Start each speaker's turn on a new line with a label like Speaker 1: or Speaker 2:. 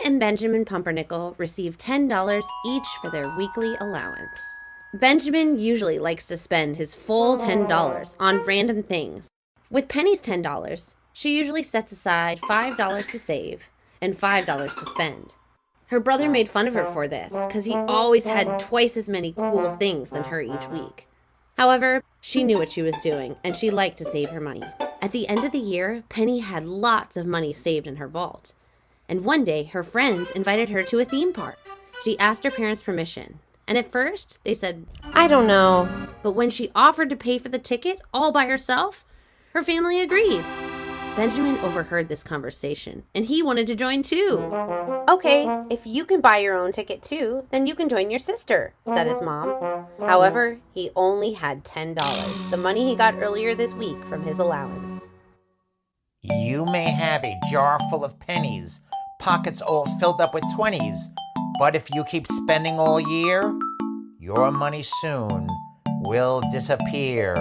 Speaker 1: and Benjamin Pumpernickel received $10 each for their weekly allowance. Benjamin usually likes to spend his full $10 on random things. With Penny's $10, she usually sets aside $5 to save and $5 to spend. Her brother made fun of her for this because he always had twice as many cool things than her each week. However, she knew what she was doing and she liked to save her money. At the end of the year, Penny had lots of money saved in her vault. And one day, her friends invited her to a theme park. She asked her parents' permission. And at first, they said, "I don't know." But when she offered to pay for the ticket all by herself, her family agreed. Benjamin overheard this conversation, and he wanted to join too. "Okay, if you can buy your own ticket too, then you can join your sister," said his mom. However, he only had $10, the money he got earlier this week from his allowance.
Speaker 2: You may have a jar full of pennies, pockets all filled up with 20s, but if you keep spending all year, your money soon will disappear.